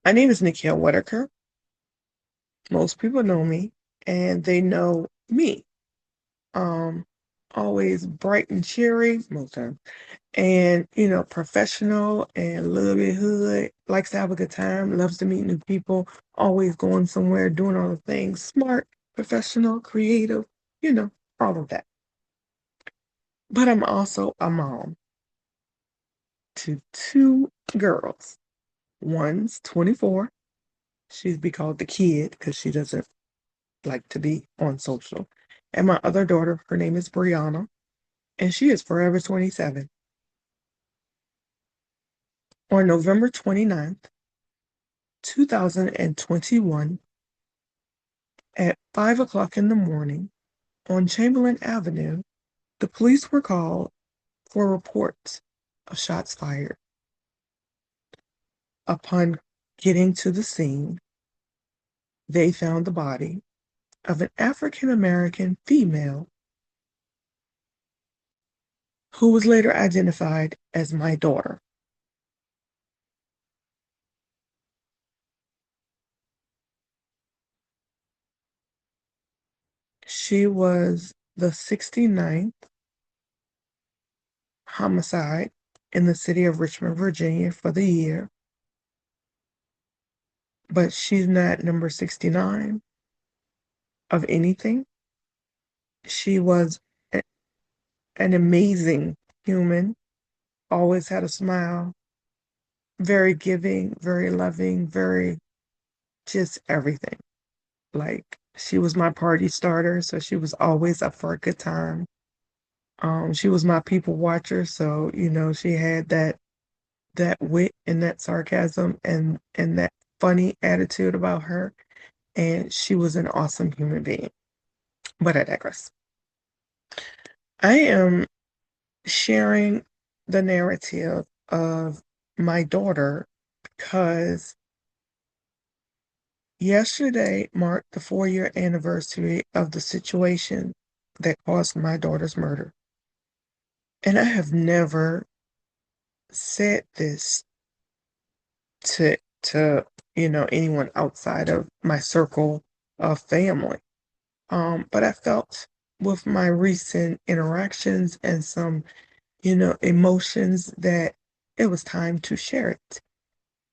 My name is Nikhil Whittaker. Most people know me, and they know me. Um, Always bright and cheery most times, and professional and a little bit hood. Likes to have a good time. Loves to meet new people. Always going somewhere, doing all the things. Smart, professional, creative. You know, all of that. But I'm also a mom to two girls. One's 24. She's be called the kid because she doesn't like to be on social. And my other daughter, her name is Briana, and she is forever 27. On November 29th, 2021, at 5 o'clock in the morning on Chamberlain Avenue, the police were called for reports of shots fired. Upon getting to the scene, they found the body of an African American female who was later identified as my daughter. She was the 69th homicide in the city of Richmond, Virginia for the year, but she's not number 69 of anything. She was an amazing human, always had a smile, very giving, very loving, very just everything. Like she was my party starter, so she was always up for a good time. She was my people watcher, so she had that wit and that sarcasm and that funny attitude about her, and she was an awesome human being. But I digress. I am sharing the narrative of my daughter because yesterday marked the 4-year anniversary of the situation that caused my daughter's murder. And I have never said this to anyone outside of my circle of family. But I felt with my recent interactions and some emotions that it was time to share it.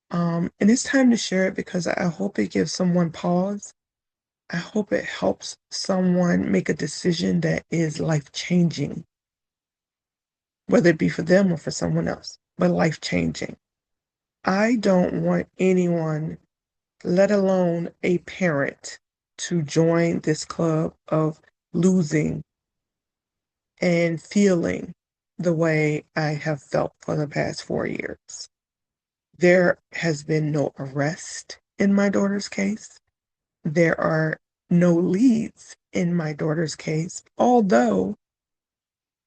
And it's time to share it because I hope it gives someone pause. I hope it helps someone make a decision that is life changing, whether it be for them or for someone else, but life changing. I don't want anyone, let alone a parent, to join this club of losing and feeling the way I have felt for the past 4 years. There has been no arrest in my daughter's case. There are no leads in my daughter's case, although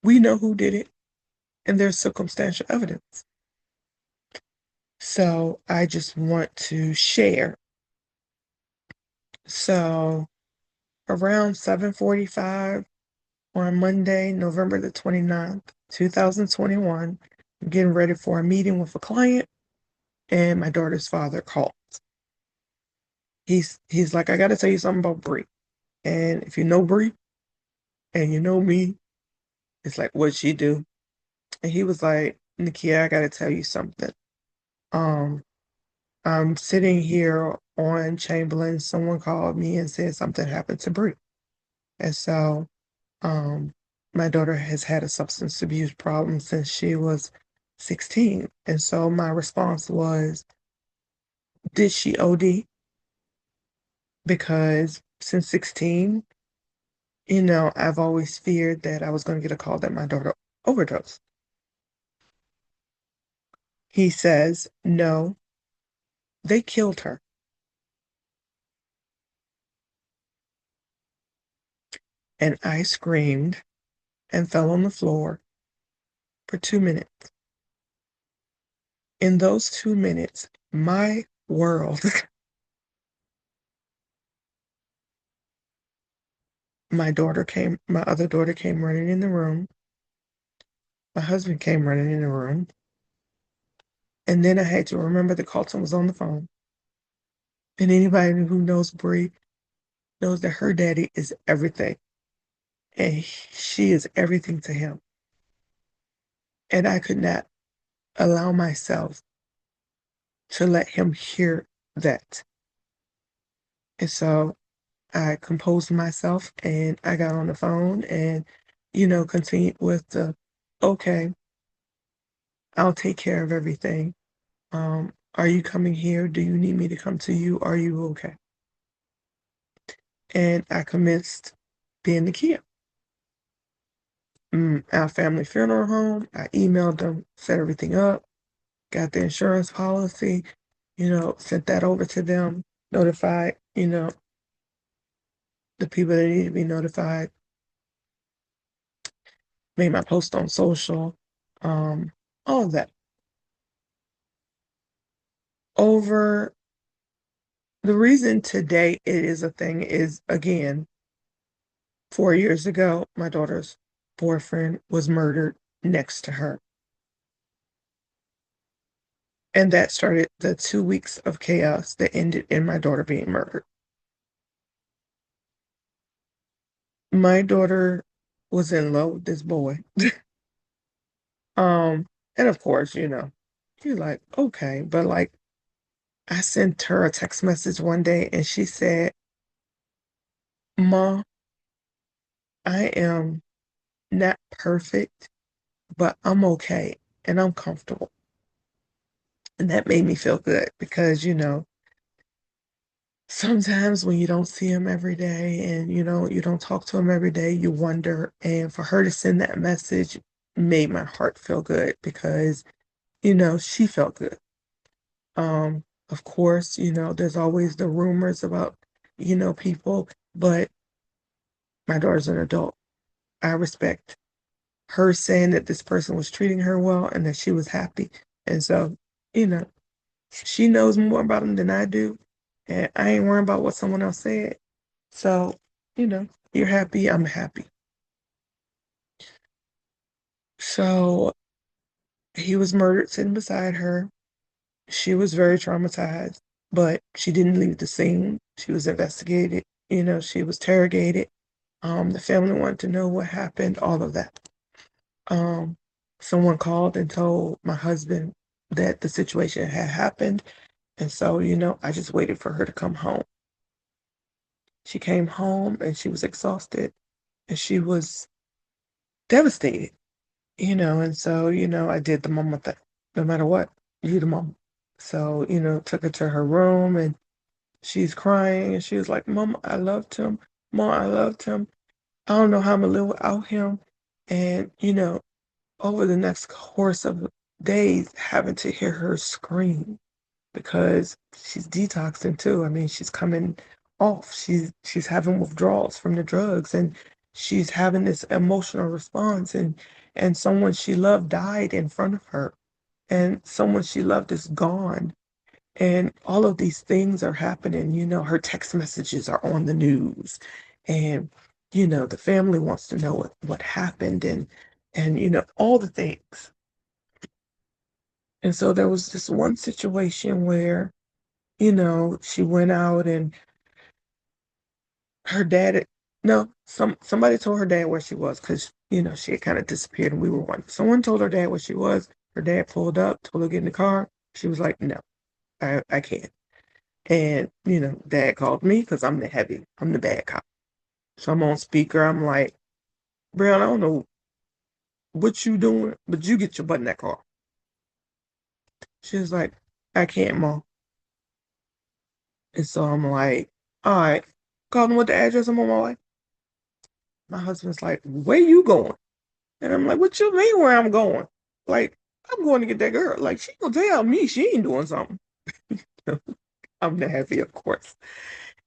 we know who did it and there's circumstantial evidence. So I just want to share. So around 7:45 on Monday, November the 29th, 2021, I'm getting ready for a meeting with a client, and my daughter's father called. He's like, I gotta tell you something about Bree. And if you know Bree and you know me, it's like, what'd she do? And he was like, Nikia, I gotta tell you something. Um, I'm sitting here on Chamberlain. Someone called me and said something happened to Bree. And so, um, my daughter has had a substance abuse problem since she was 16. And so my response was, did she OD? Because since 16, I've always feared that I was going to get a call that my daughter overdosed. He says, no, they killed her. And I screamed and fell on the floor for 2 minutes. In those 2 minutes, my world, my other daughter came running in the room. My husband came running in the room. And then I had to remember that Carlton was on the phone. And anybody who knows Bree knows that her daddy is everything. And she is everything to him. And I could not allow myself to let him hear that. And so I composed myself and I got on the phone and, continued with the, okay, I'll take care of everything. Are you coming here? Do you need me to come to you? Are you okay? And I commenced being the kid. Our family funeral home. I emailed them, set everything up, got the insurance policy, sent that over to them, notified, the people that need to be notified, made my post on social, all of that. Over the reason today it is a thing is, again, 4 years ago, my daughter's boyfriend was murdered next to her. And that started the 2 weeks of chaos that ended in my daughter being murdered. My daughter was in love with this boy. Um, and of course, you're like, okay, but like I sent her a text message one day and she said, Ma, I am not perfect, but I'm okay and I'm comfortable. And that made me feel good because, sometimes when you don't see him every day and, you don't talk to him every day, you wonder. And for her to send that message made my heart feel good because, she felt good. Of course, there's always the rumors about, people, but my daughter's an adult. I respect her saying that this person was treating her well and that she was happy. And so, you know, she knows more about him than I do. And I ain't worrying about what someone else said. So, you're happy, I'm happy. So he was murdered sitting beside her. She was very traumatized, but she didn't leave the scene. She was investigated, she was interrogated. The family wanted to know what happened, all of that. Um, Someone called and told my husband that the situation had happened. And so, I just waited for her to come home. She came home and she was exhausted and she was devastated, and so, I did the mama thing. No matter what, you the mama. So, took her to her room and she's crying and she was like, Mama, I loved him. Mom, I loved him. I don't know how I'm gonna live without him. And, over the next course of days, having to hear her scream because she's detoxing too. I mean, she's coming off. She's having withdrawals from the drugs and she's having this emotional response and someone she loved died in front of her and someone she loved is gone. And all of these things are happening. Her text messages are on the news and the family wants to know what happened and all the things. And so there was this one situation where she went out and her dad, no, somebody told her dad where she was because, she had kind of disappeared and we were wondering. Someone told her dad where she was. Her dad pulled up, told her to get in the car. She was like, no, I can't. And, dad called me because I'm the bad cop. So I'm on speaker. I'm like, Brian, I don't know what you doing, but you get your butt in that car. She was like, I can't, Mom. And so I'm like, all right, call them with the address. I'm on my way. My husband's like, where you going? And I'm like, what you mean where I'm going? Like, I'm going to get that girl. Like, she gonna tell me she ain't doing something. I'm the happy, of course.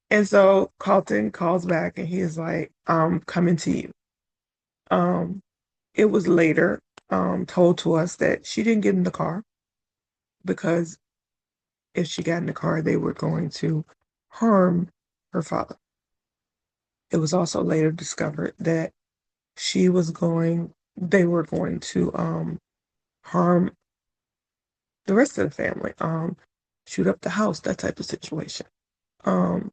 And so Carlton calls back and he is like, I'm coming to you. Um, it was later told to us that she didn't get in the car because if she got in the car, they were going to harm her father. It was also later discovered that they were going to harm the rest of the family, shoot up the house, that type of situation. Um,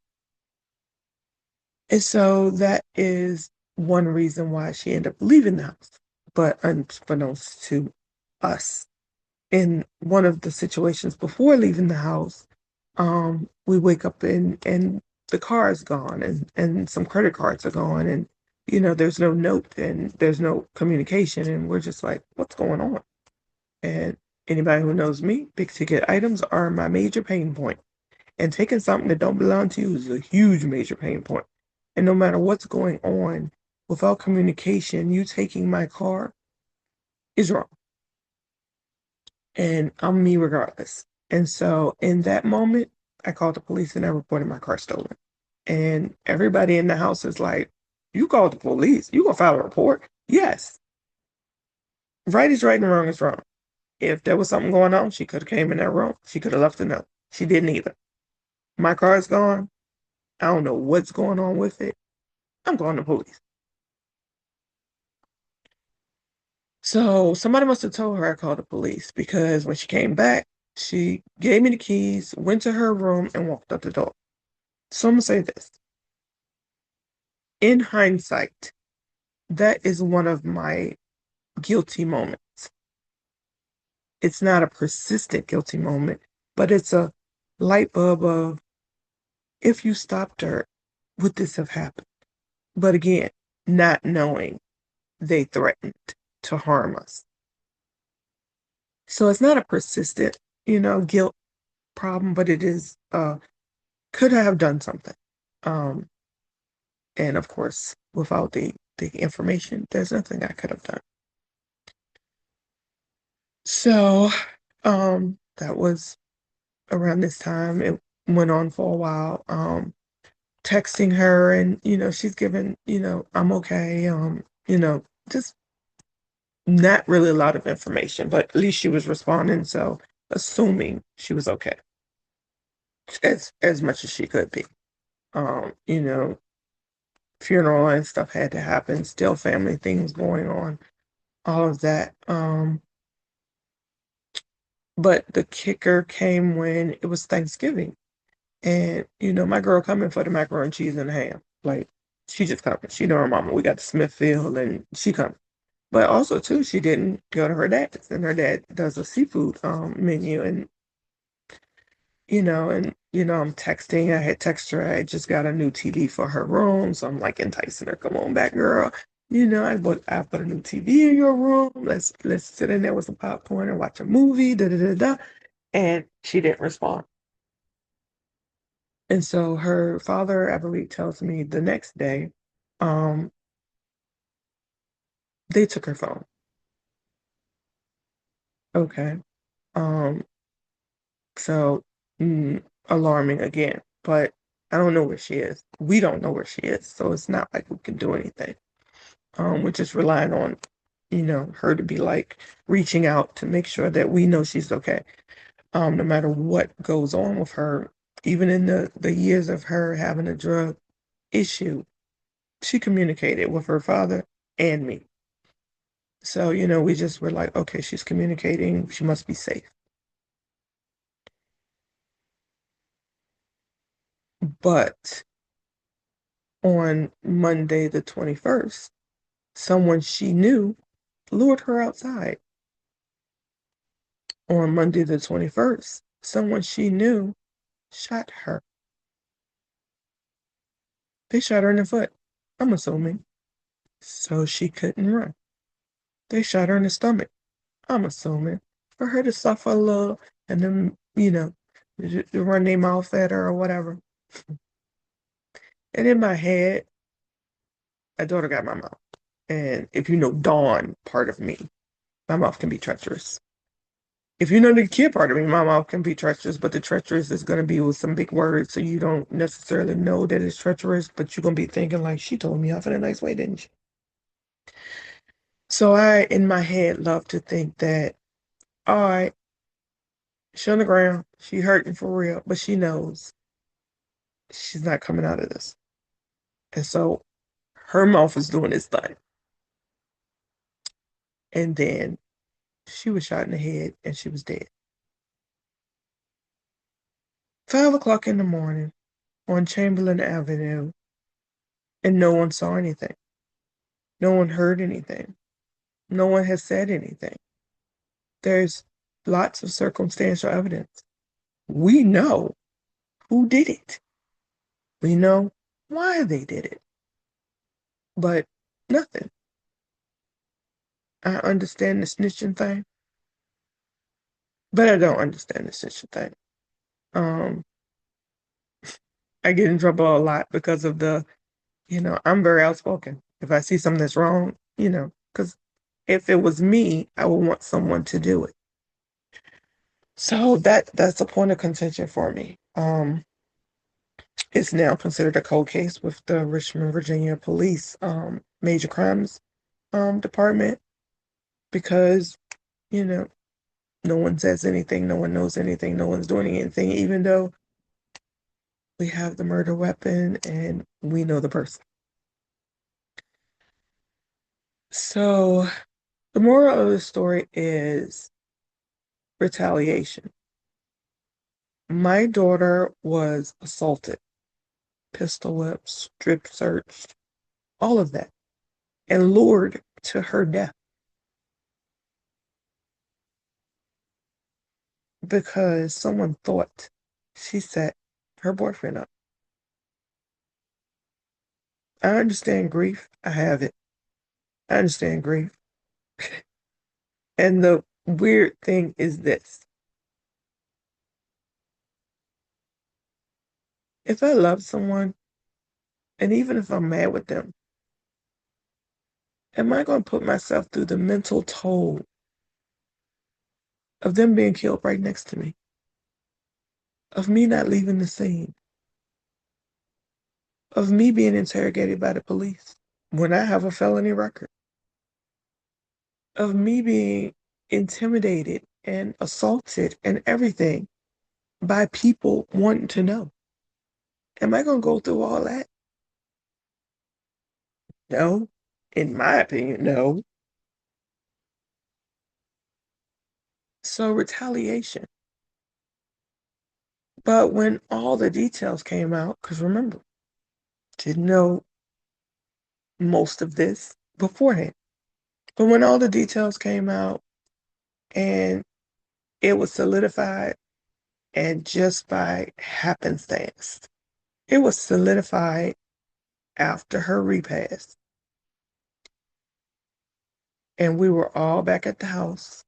and so that is one reason why she ended up leaving the house. But unbeknownst to us, in one of the situations before leaving the house, we wake up and the car is gone and some credit cards are gone and there's no note and there's no communication and we're just like, what's going on? And anybody who knows me, big ticket items are my major pain point. And taking something that don't belong to you is a huge major pain point. And no matter what's going on, without communication, you taking my car is wrong. And I'm me regardless. And so in that moment, I called the police and I reported my car stolen. And everybody in the house is like, you called the police? You gonna file a report? Yes. Right is right and wrong is wrong. If there was something going on, she could have came in that room. She could have left a note. She didn't either. My car is gone. I don't know what's going on with it. I'm calling the police. So somebody must have told her I called the police because when she came back, she gave me the keys, went to her room, and walked out the door. So I'm gonna say this. In hindsight, that is one of my guilty moments. It's not a persistent guilty moment, but it's a light bulb of if you stopped her, would this have happened? But again, not knowing they threatened to harm us. So it's not a persistent, guilt problem, but it is could I have done something? Um, and of course, without the information, there's nothing I could have done. So, that was around this time. It went on for a while. Texting her and, she's given, I'm okay. Just not really a lot of information, but at least she was responding. So assuming she was okay as much as she could be. Um, you know, Funeral and stuff had to happen, still family things going on, all of that. But the kicker came when it was Thanksgiving. And, my girl coming for the macaroni and cheese and ham. Like, she just coming. She know her mama. We got to Smithfield and she coming. But also too, she didn't go to her dad's. And her dad does a seafood menu I'm texting. I had texted her. I just got a new TV for her room. So I'm like enticing her. Come on back, girl. I put a new TV in your room. Let's sit in there with some popcorn and watch a movie. Da da da da. And she didn't respond. And so her father, I believe, tells me the next day, um, they took her phone. Okay. Um, so alarming again. But I don't know where she is. We don't know where she is. So it's not like we can do anything. We're just relying on, her to be like reaching out to make sure that we know she's okay. No matter what goes on with her, even in the years of her having a drug issue, she communicated with her father and me. So, we just were like, okay, she's communicating. She must be safe. But on Monday, the 21st, someone she knew lured her outside. On Monday, the 21st, someone she knew shot her. They shot her in the foot, I'm assuming, so she couldn't run. They shot her in the stomach, I'm assuming, for her to suffer a little and then, to run their mouth at her or whatever. And in my head, a daughter got my mouth. And if you know Dawn part of me, my mouth can be treacherous. If you know the kid part of me, my mouth can be treacherous, but the treacherous is going to be with some big words, so you don't necessarily know that it's treacherous, but you're going to be thinking like, she told me off in a nice way, didn't she? So I, in my head, love to think that, all right, she on the ground, she hurting for real, but she knows she's not coming out of this. And so her mouth is doing its thing. And then she was shot in the head and she was dead. 5 o'clock in the morning. on Chamberlain Avenue, and no one saw anything. No one heard anything. No one has said anything. There's lots of circumstantial evidence. We know who did it. We know why they did it. But nothing. I understand the snitching thing, but I don't understand the snitching thing. Um, I get in trouble a lot because of I'm very outspoken. If I see something that's wrong, because if it was me, I would want someone to do it. So that's a point of contention for me. It's now considered a cold case with the Richmond, Virginia Police Major Crimes Department because, you know, no one says anything, no one knows anything, no one's doing anything, even though we have the murder weapon and we know the person. So the moral of the story is retaliation. My daughter was assaulted, pistol whipped, strip searched, all of that, and lured to her death because someone thought she set her boyfriend up. I understand grief. I have it. I understand grief. And the weird thing is this. If I love someone, and even if I'm mad with them, am I going to put myself through the mental toll of them being killed right next to me? Of me not leaving the scene? Of me being interrogated by the police when I have a felony record? Of me being intimidated and assaulted and everything by people wanting to know? Am I going to go through all that? No. In my opinion, no. So retaliation. But when all the details came out, because remember, didn't know most of this beforehand. But when all the details came out and it was solidified, and just by happenstance, it was solidified after her repast. And we were all back at the house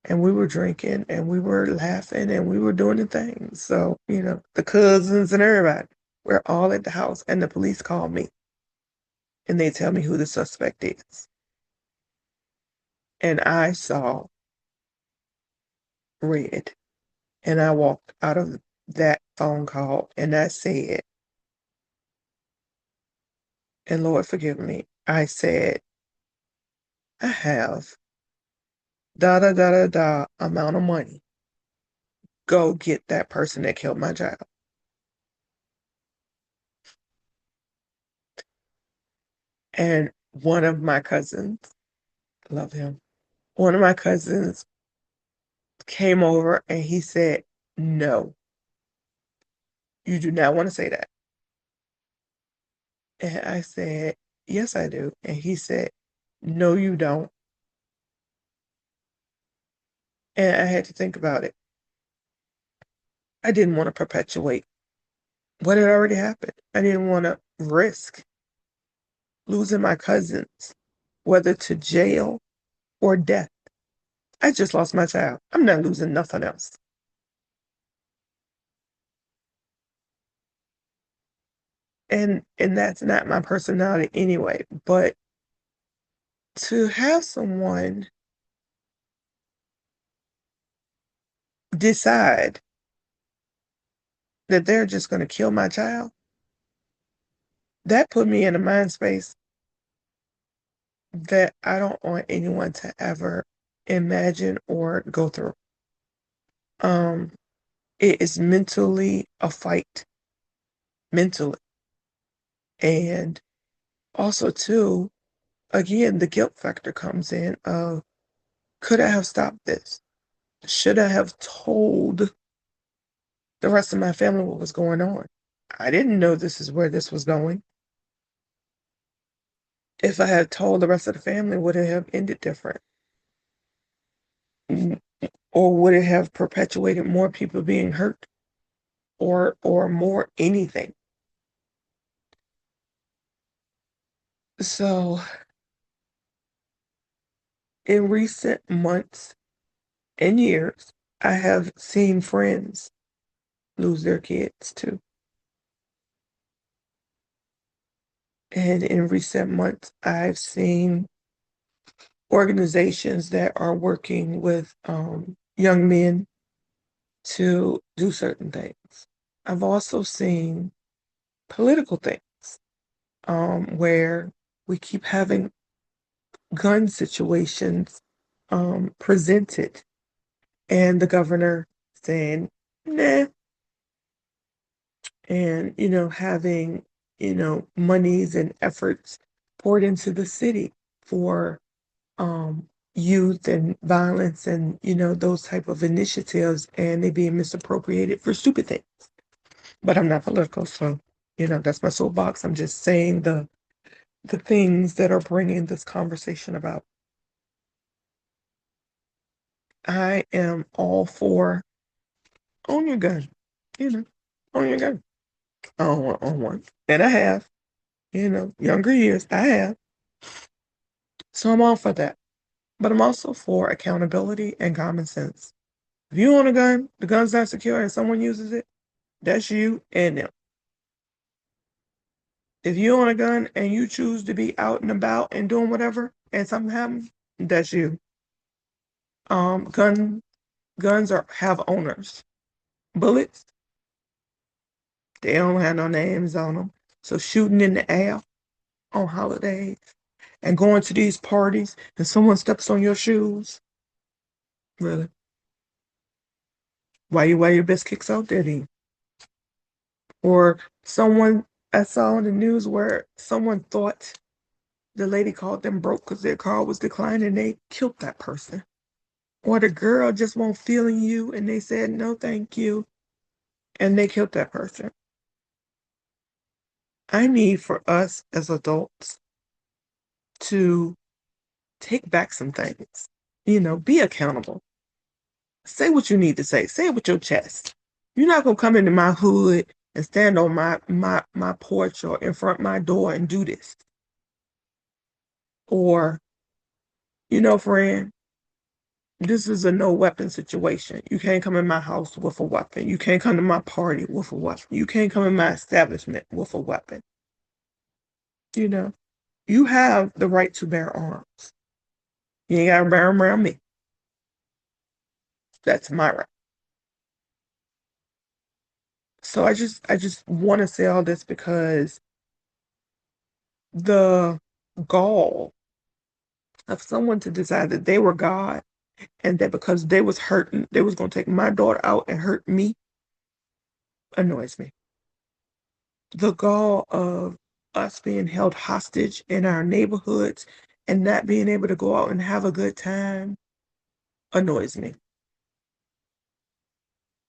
and we were drinking and we were laughing and we were doing the things. So, the cousins and everybody, we're all at the house and the police call me and they tell me who the suspect is. And I saw red and I walked out of that phone call and I said, and Lord forgive me, I said, I have da da da da da amount of money. Go get that person that killed my child. And one of my cousins, love him, one of my cousins came over and he said, no, you do not want to say that. And I said, yes, I do. And he said, no, you don't. And I had to think about it. I didn't want to perpetuate what had already happened. I didn't want to risk losing my cousins, whether to jail or death. I just lost my child. I'm not losing nothing else. And that's not my personality anyway. But to have someone decide that they're just going to kill my child, that put me in a mind space that I don't want anyone to ever imagine or go through. It is mentally a fight, mentally. And also too, again, the guilt factor comes in of, could I have stopped this? Should I have told the rest of my family what was going on? I didn't know this is where this was going. If I had told the rest of the family, would it have ended different? Mm, or would it have perpetuated more people being hurt or more anything? So in recent months and years, I have seen friends lose their kids too. And in recent months, I've seen organizations that are working with young men to do certain things. I've also seen political things where we keep having gun situations presented, and the governor saying, nah, and, having, monies and efforts poured into the city for youth and violence and, those type of initiatives, and they being misappropriated for stupid things. But I'm not political, so, that's my soapbox. I'm just saying the things that are bringing this conversation about. I am all for own your gun, you know, own your gun. Own one. And I have, younger years, I have. So I'm all for that. But I'm also for accountability and common sense. If you own a gun, the gun's not secure and someone uses it, that's you and them. If you own a gun and you choose to be out and about and doing whatever and something happens, that's you. Um, gun guns are have owners. Bullets, they don't have no names on them. So shooting in the air on holidays and going to these parties and someone steps on your shoes, really? Why you wear your best kicks out there then? Or someone, I saw in the news where someone thought the lady called them broke because their car was declining and they killed that person. Or the girl just won't feeling you and they said no thank you and they killed that person. I need for us as adults to take back some things. Be accountable. Say what you need to say. Say it with your chest. You're not gonna come into my hood and stand on my porch or in front of my door and do this. Or, friend, this is a no weapon situation. You can't come in my house with a weapon. You can't come to my party with a weapon. You can't come in my establishment with a weapon. You know, you have the right to bear arms. You ain't gotta bear them around me. That's my right. So I just want to say all this because the gall of someone to decide that they were God and that because they was hurting, they was going to take my daughter out and hurt me annoys me. The gall of us being held hostage in our neighborhoods and not being able to go out and have a good time annoys me.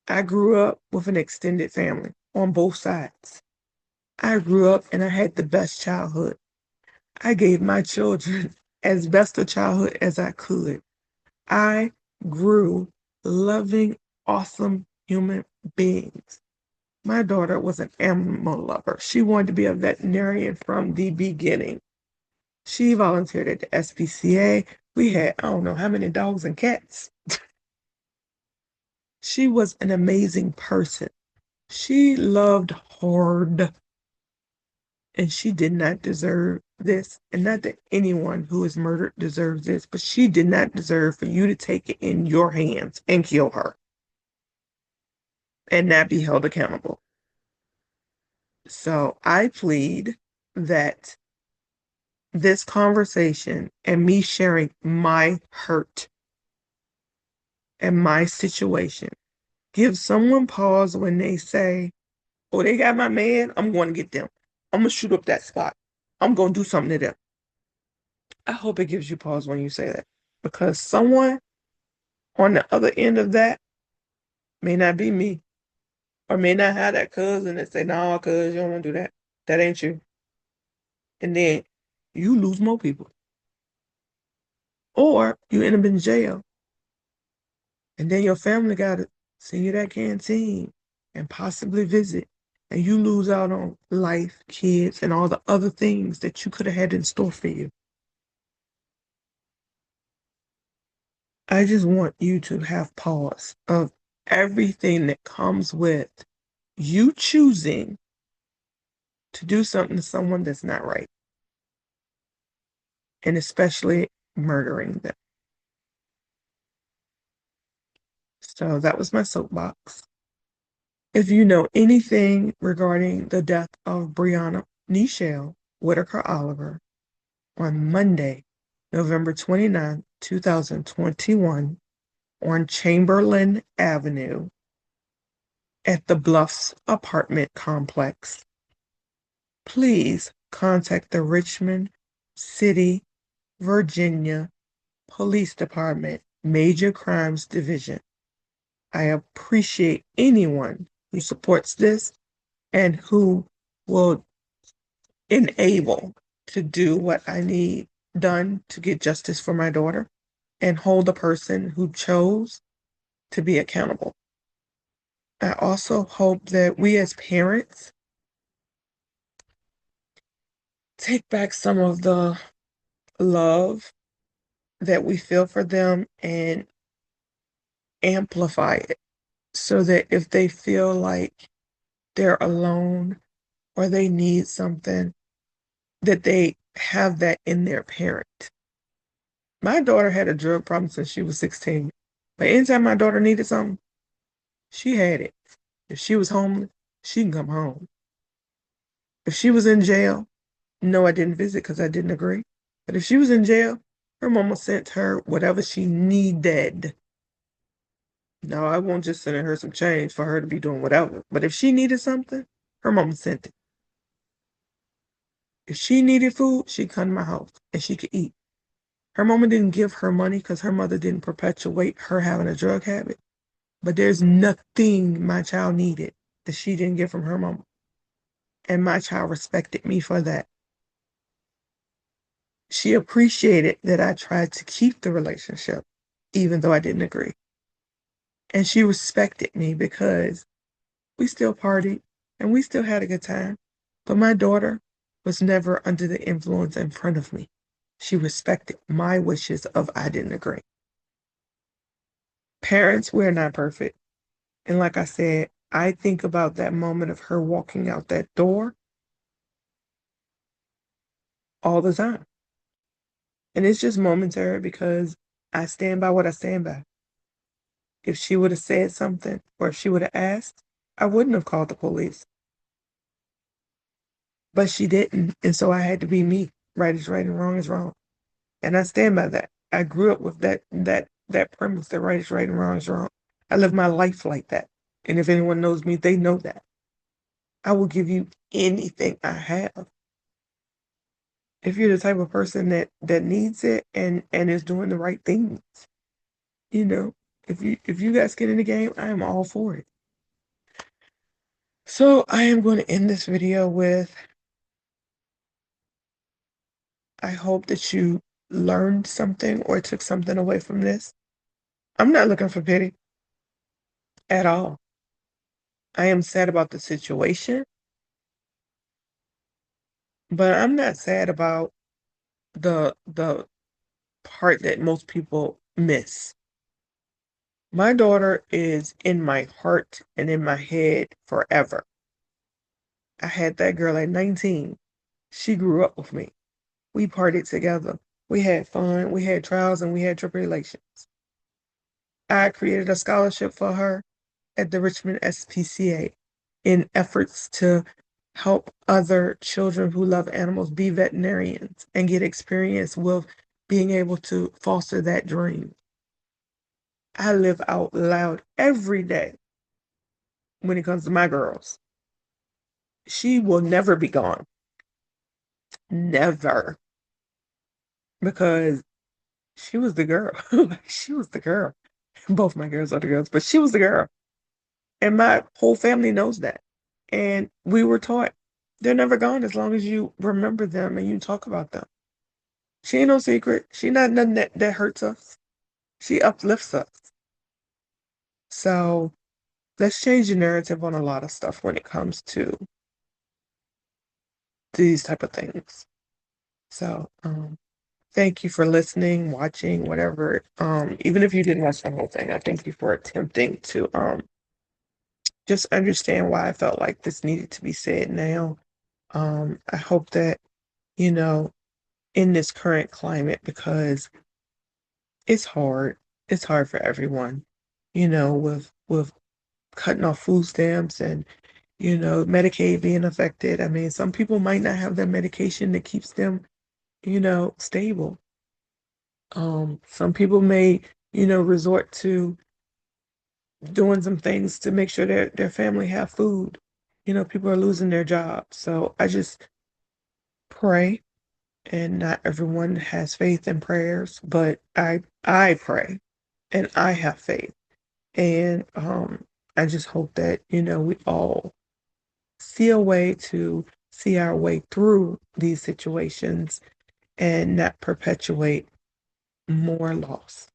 I grew up with an extended family on both sides. I grew up and I had the best childhood. I gave my children as best a childhood as I could. I grew loving, awesome human beings. My daughter was an animal lover. She wanted to be a veterinarian from the beginning. She volunteered at the SPCA. We had, I don't know how many dogs and cats. She was an amazing person. She loved hard, and she did not deserve this. And not that anyone who is murdered deserves this, but she did not deserve for you to take it in your hands and kill her and not be held accountable. So I plead that this conversation and me sharing my hurt and my situation give someone pause when they say, oh, they got my man, I'm going to get them. I'm going to shoot up that spot. I'm going to do something to them. I hope it gives you pause when you say that because someone on the other end of that may not be me or may not have that cousin that say, no, cuz you don't want to do that. That ain't you. And then you lose more people. Or you end up in jail. And then your family got to send you that canteen and possibly visit. And you lose out on life, kids, and all the other things that you could have had in store for you. I just want you to have pause of everything that comes with you choosing to do something to someone that's not right, and especially murdering them. So that was my soapbox. If you know anything regarding the death of Briana Nichelle Whittaker-Oliver on Monday, November 29th, 2021, on Chamberlain Avenue at the Bluffs apartment complex, please contact the Richmond City, Virginia Police Department Major Crimes Division. I appreciate anyone who supports this and who will enable to do what I need done to get justice for my daughter and hold the person who chose to be accountable. I also hope that we as parents take back some of the love that we feel for them and amplify it so that if they feel like they're alone or they need something, that they have that in their parent. My daughter had a drug problem since she was 16. But anytime my daughter needed something, she had it. If she was homeless, she can come home. If she was in jail, no, I didn't visit because I didn't agree. But if she was in jail, her mama sent her whatever she needed. No, I won't just send her some change for her to be doing whatever. But if she needed something, her mama sent it. If she needed food, she'd come to my house and she could eat. Her mama didn't give her money because her mother didn't perpetuate her having a drug habit. But there's nothing my child needed that she didn't get from her mama. And my child respected me for that. She appreciated that I tried to keep the relationship, even though I didn't agree. And she respected me because we still partied and we still had a good time. But my daughter was never under the influence in front of me. She respected my wishes of I didn't agree. Parents, we're not perfect. And like I said, I think about that moment of her walking out that door all the time. And it's just momentary because I stand by what I stand by. If she would have said something or if she would have asked, I wouldn't have called the police. But she didn't. And so I had to be me. Right is right and wrong is wrong. And I stand by that. I grew up with that premise that right is right and wrong is wrong. I live my life like that. And if anyone knows me, they know that. I will give you anything I have. If you're the type of person that needs it and is doing the right things, you know, if you guys get in the game, I am all for it. So I am going to end this video with, I hope that you learned something or took something away from this. I'm not looking for pity at all. I am sad about the situation, but I'm not sad about the part that most people miss. My daughter is in my heart and in my head forever. I had that girl at 19. She grew up with me. We partied together. We had fun. We had trials and we had tribulations. I created a scholarship for her at the Richmond SPCA in efforts to help other children who love animals be veterinarians and get experience with being able to foster that dream. I live out loud every day when it comes to my girls. She will never be gone. Never. Because she was the girl. She was the girl. Both my girls are the girls, but she was the girl. And my whole family knows that. And we were taught they're never gone as long as you remember them and you talk about them. She ain't no secret. She not nothing that hurts us. She uplifts us. So let's change the narrative on a lot of stuff when it comes to these type of things. So thank you for listening, watching, whatever. Even if you didn't watch the whole thing, I thank you for attempting to just understand why I felt like this needed to be said now. I hope that, you know, in this current climate, because it's hard. It's hard for everyone, with cutting off food stamps and, Medicaid being affected. I mean, some people might not have their medication that keeps them, stable. Some people may, resort to doing some things to make sure their family have food. People are losing their jobs. So I just pray, and not everyone has faith in prayers, but I pray and I have faith. And I just hope that, we all see a way to see our way through these situations and not perpetuate more loss.